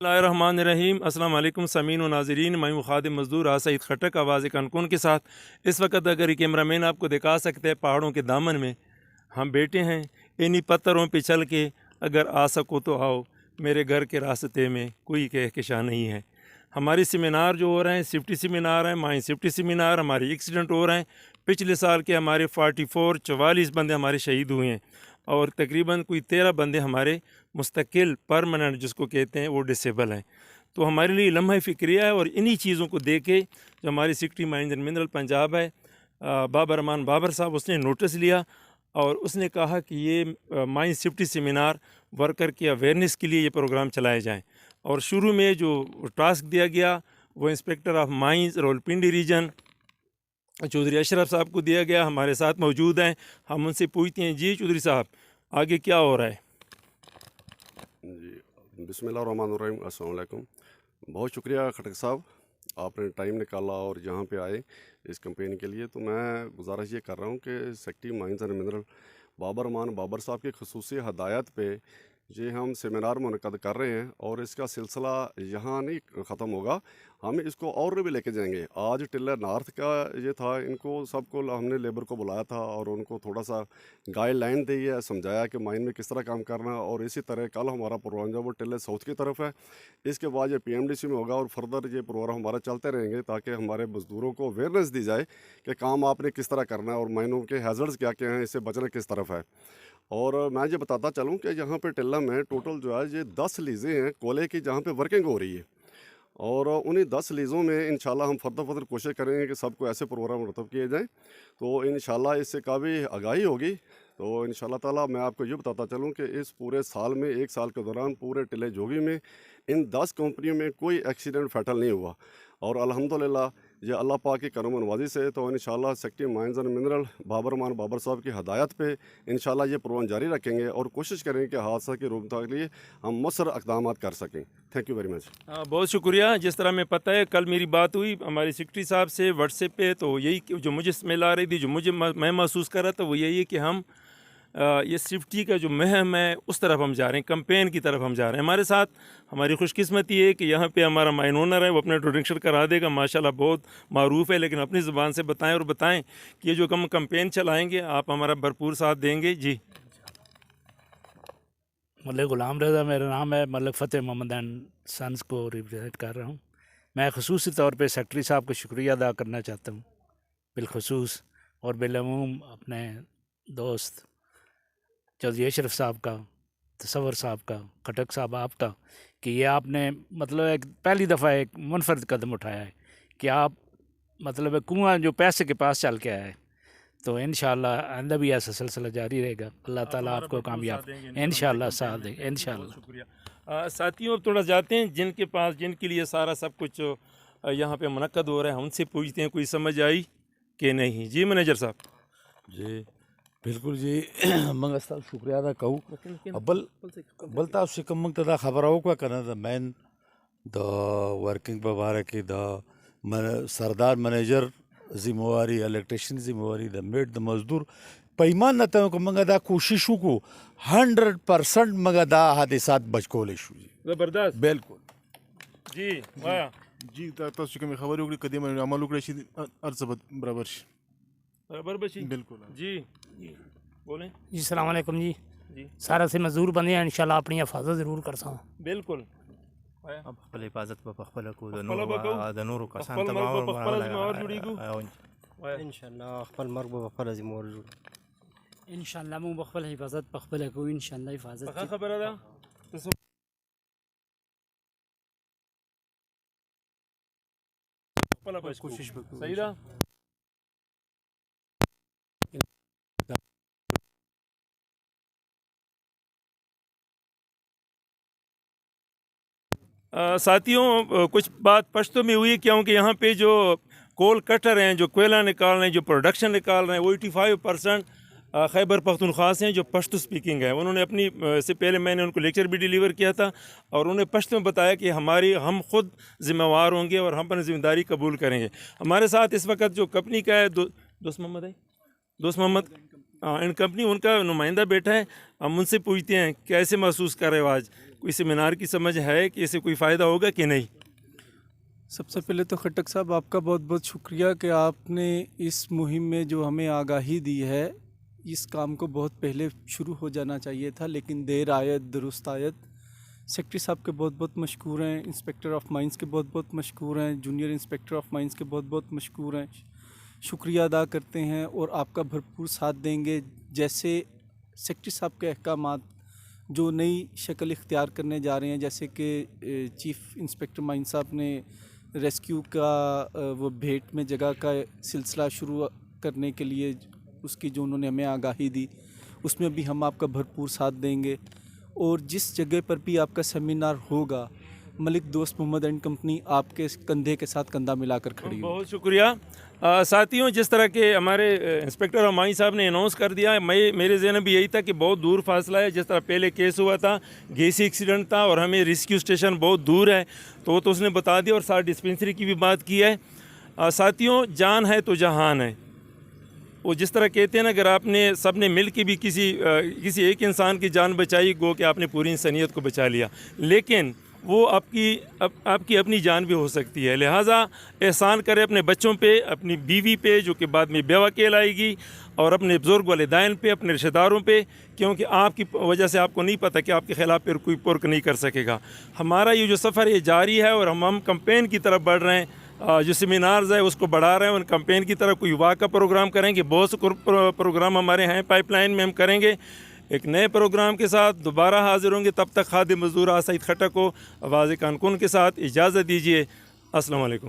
बिस्मिल्लाहिर्रहमानिर्रहीम। अस्सलाम वालेकुम सामीन व नाज़रीन। मैं हूं खादिम मज़दूर सईद खटक आवाज़ कनकन के साथ। इस वक्त अगर कैमरामैन आपको दिखा सकते हैं, पहाड़ों के दामन में हम बैठे हैं। इन्हीं पत्थरों पे चल के अगर आ सको तो आओ, मेरे घर के रास्ते में कोई कहकशां नहीं है। हमारे सेमिनार जो हो रहे हैं, सेफ्टी सेमिनार हैं, माइन सेफ्टी सेमिनार, हमारे एक्सीडेंट हो रहे हैं। पिछले साल के हमारे 44 बंदे हमारे शहीद हुए हैं और तकरीबन कोई 13 बंदे हमारे मुस्तकिल परमानेंट जिसको कहते हैं वो डिसेबल हैं। तो हमारे लिए लम्हा फ़िक्रिया है और इन्हीं चीज़ों को देख के जो हमारी secretary mines and mineral Punjab है, बाबर रहमान बाबर साहब, उसने नोटिस लिया और उसने कहा कि ये माइन सेफ्टी सेमिनार वर्कर की अवेयरनेस के लिए ये प्रोग्राम चलाए जाएँ। और शुरू में जो टास्क दिया गया वो inspector of mines Rawalpindi region Chaudhry Ashraf साहब को दिया गया। हमारे साथ मौजूद हैं, हम उनसे पूछते हैं, जी चौधरी साहब आगे क्या हो रहा है? जी बिस्मिल्लाहिर्रहमानिर्रहीम, अस्सलाम वालेकुम। बहुत शुक्रिया खटक साहब, आपने टाइम निकाला और यहाँ पे आए इस कैंपेन के लिए। तो मैं गुजारिश ये कर रहा हूँ कि secretary mines and mineral Babar Rehman Babar साहब की खसूसी हदायत पे ये हम सेमिनार मुनक़द कर रहे हैं और इसका सिलसिला यहाँ नहीं ख़त्म होगा, हम इसको और भी लेके जाएंगे। आज टिल्लर नॉर्थ का ये था, इनको सबको हमने लेबर को बुलाया था और उनको थोड़ा सा गाइडलाइन दी है, समझाया कि माइन में किस तरह काम करना है। और इसी तरह कल हमारा प्रोग्राम जो वो टिल्लर साउथ की तरफ है, इसके बाद ये PMDC में होगा और फर्दर ये प्रोग्राम हमारा चलते रहेंगे ताकि हमारे मज़दूरों को अवेयरनेस दी जाए कि काम आपने किस तरह करना है और माइनों के हैज़र्ड्स क्या क्या हैं, इससे बचना किस तरफ है। और मैं ये बताता चलूँ कि यहाँ पे टिल्ला में टोटल जो है ये 10 लीज़ें हैं कोयले की जहाँ पे वर्किंग हो रही है और उन्हीं 10 लीज़ों में इंशाल्लाह हम फर्दर कोशिश करेंगे कि सबको ऐसे प्रोग्राम मुरतब किए जाएँ तो इंशाल्लाह इससे काफ़ी आगाही होगी। तो इंशाल्लाह ताला मैं आपको ये बताता चलूँ कि इस पूरे साल में, एक साल के दौरान पूरे टिल्ले जोगी में इन 10 कंपनियों में कोई एक्सीडेंट फैटल नहीं हुआ और अल्हम्दुलिल्लाह ये अल्लाह पाक की करम नवाज़ी से। तो इंशाल्लाह secretary mines and mineral Babar Rehman Babar साहब की हदायत पे इंशाल्लाह ये प्रोग्राम जारी रखेंगे और कोशिश करेंगे कि हादसा की रोकथाम के लिए हम मौसर इक़दाम कर सकें। Thank you very much. बहुत शुक्रिया। जिस तरह मैं पता है कल मेरी बात हुई हमारे सेक्रेटरी साहब से व्हाट्सएप पे, तो यही जो मुझे स्मेल आ रही थी, जो मैं महसूस कर रहा था वो यही है कि हम ये सेफ्टी का जो मुहिम है उस तरफ हम जा रहे हैं, कैंपेन की तरफ हम जा रहे हैं। हमारे साथ हमारी खुशकिस्मती है कि यहाँ पे हमारा माइन ओनर है, वो अपना इंट्रोडक्शन करा देगा, माशाल्लाह बहुत मारूफ़ है। लेकिन अपनी ज़ुबान से बताएं और बताएं कि ये जो हम कैंपेन चलाएँगे आप हमारा भरपूर साथ देंगे। जी मलिक ग़ुलाम रज़ा मेरा नाम है, मलिक फ़तेह मोहम्मद एंड सन्स को रिप्रेजेंट कर रहा हूँ। मैं ख़ुसूसी तौर पे सेक्रेटरी साहब को शुक्रिया अदा करना चाहता हूँ बिलखसूस, और बिलअमूम अपने दोस्त चौधरी अशरफ साहब का, तसव्वुर साहब का, खटक साहब आपका, कि ये आपने मतलब एक पहली दफ़ा एक मुनफरद कदम उठाया है कि आप मतलब कुआँ जो पैसे के पास चल के आया है। तो इंशाअल्लाह आइंदा भी ऐसा सिलसिला जारी रहेगा। अल्लाह ताला आपको कामयाब इंशाअल्लाह साथ दे इंशाअल्लाह। शुक्रिया। साथियों अब थोड़ा जाते हैं जिनके पास, जिनके लिए सारा सब कुछ यहाँ पे मुनक्कद हो रहा है, उनसे पूछते हैं कोई समझ आई कि नहीं। जी मैनेजर साहब। जी बिल्कुल जी मंगस साहब शुक्रिया अदा कहूँ अब्बल ता शिकम तदा खबर हो का करना द मैन द वर्किंग बारे की द सरदार मैनेजर जिम्मेवारी, इलेक्ट्रिशियन जिम्मेवारी, द मेड द मजदूर पैमान नता को मंगदा कोशिशों को 100% मंगदा हादिसात बचको लेशु जी ज़बरदस्त बिल्कुल जी वाह जी तاسو کوم خبر وکړي قدیم عمل وکړي شي ارزبت बराबर बशी बिल्कुल जी बोलें। जी अस्सलाम वालेकुम जी। जी सारा से मजदूर बने हैं, इंशाल्लाह अपनी हिफाजत ज़रूर कर सकूँ। बिल्कुल अब خپل حفاظت په خپل کو د نورو کسان خپل ته مرګ باور په خپل ذمہوار جوړیږو. ان شاء الله خپل مرګ به خپل ذمہوار جوړ ان شاء الله مو بخپل حفاظت بخپل کو ان شاء الله حفاظت پخه خبره ده خپل کوشش وکړو. صحیح ده. साथियों कुछ बात पश्तो में हुई क्योंकि यहाँ पे जो कोल कटर हैं, जो कोयला निकाल रहे हैं, जो प्रोडक्शन निकाल रहे हैं, वो 85% खैबर पख्तूनख्वा से हैं जो पश्तो स्पीकिंग है। उन्होंने अपनी से पहले मैंने उनको लेक्चर भी डिलीवर किया था और उन्होंने पश्तो में बताया कि हम खुद ज़िम्मेवार होंगे और हम अपनी ज़िम्मेदारी कबूल करेंगे। हमारे साथ इस वक्त जो कंपनी का है दोस्त मोहम्मद इन कंपनी, उनका नुमाइंदा बैठा है। हम उनसे पूछते हैं कैसे महसूस कर रहे हो आज کوئی سیمینار کی سمجھ ہے کہ اسے کوئی فائدہ ہوگا کہ نہیں؟ سب سے پہلے تو خٹک صاحب آپ کا بہت بہت شکریہ کہ آپ نے اس مہم میں جو ہمیں آگاہی دی ہے، اس کام کو بہت پہلے شروع ہو جانا چاہیے تھا، لیکن دیر آیت درست آیت۔ سیکٹری صاحب کے بہت بہت مشکور ہیں، انسپیکٹر آف مائنز کے بہت بہت مشکور ہیں، جونیئر انسپیکٹر آف مائنز کے بہت بہت مشکور ہیں، شکریہ ادا کرتے ہیں اور آپ کا بھرپور ساتھ دیں گے۔ جیسے سیکٹری صاحب کے احکامات جو نئی شکل اختیار کرنے جا رہے ہیں، جیسے کہ چیف انسپیکٹر مائن صاحب نے ریسکیو کا وہ بھیٹ میں جگہ کا سلسلہ شروع کرنے کے لیے اس کی جو انہوں نے ہمیں آگاہی دی، اس میں بھی ہم آپ کا بھرپور ساتھ دیں گے۔ اور جس جگہ پر بھی آپ کا سیمینار ہوگا، ملک دوست محمد اینڈ کمپنی آپ کے کندھے کے ساتھ کندھا ملا کر کھڑی ہوگی۔ بہت شکریہ ساتھیوں، جس طرح کہ ہمارے انسپیکٹر ہمائی صاحب نے اناؤنس کر دیا ہے، میرے ذہن میں بھی یہی تھا کہ بہت دور فاصلہ ہے۔ جس طرح پہلے کیس ہوا تھا، گیسی ایکسیڈنٹ تھا اور ہمیں ریسکیو اسٹیشن بہت دور ہے، تو وہ تو اس نے بتا دیا، اور ساتھ ڈسپینسری کی بھی بات کی ہے۔ ساتھیوں، جان ہے تو جہان ہے، وہ جس طرح کہتے ہیں نا، اگر آپ نے سب نے مل کے بھی کسی ایک انسان کی جان بچائی، گو کہ آپ نے پوری انسانیت کو بچا لیا، لیکن وہ آپ کی اپنی جان بھی ہو سکتی ہے۔ لہٰذا احسان کرے اپنے بچوں پہ، اپنی بیوی پہ جو کہ بعد میں بیوہ کہلائے گی، اور اپنے بزرگ والدین پہ، اپنے رشتہ داروں پہ، کیونکہ آپ کی وجہ سے آپ کو نہیں پتہ کہ آپ کے خلاف پھر کوئی پرک نہیں کر سکے گا۔ ہمارا یہ جو سفر یہ جاری ہے، اور ہم کمپین کی طرف بڑھ رہے ہیں، جو سیمینارز ہے اس کو بڑھا رہے ہیں، ان کمپین کی طرف کوئی واقعہ پروگرام کریں گے، بہت سے پروگرام ہمارے ہیں پائپ لائن میں، ہم کریں گے۔ ایک نئے پروگرام کے ساتھ دوبارہ حاضر ہوں گے، تب تک خادم مزدور سعید خٹک کو آواز کانکون کے ساتھ اجازت دیجیے۔ السلام علیکم۔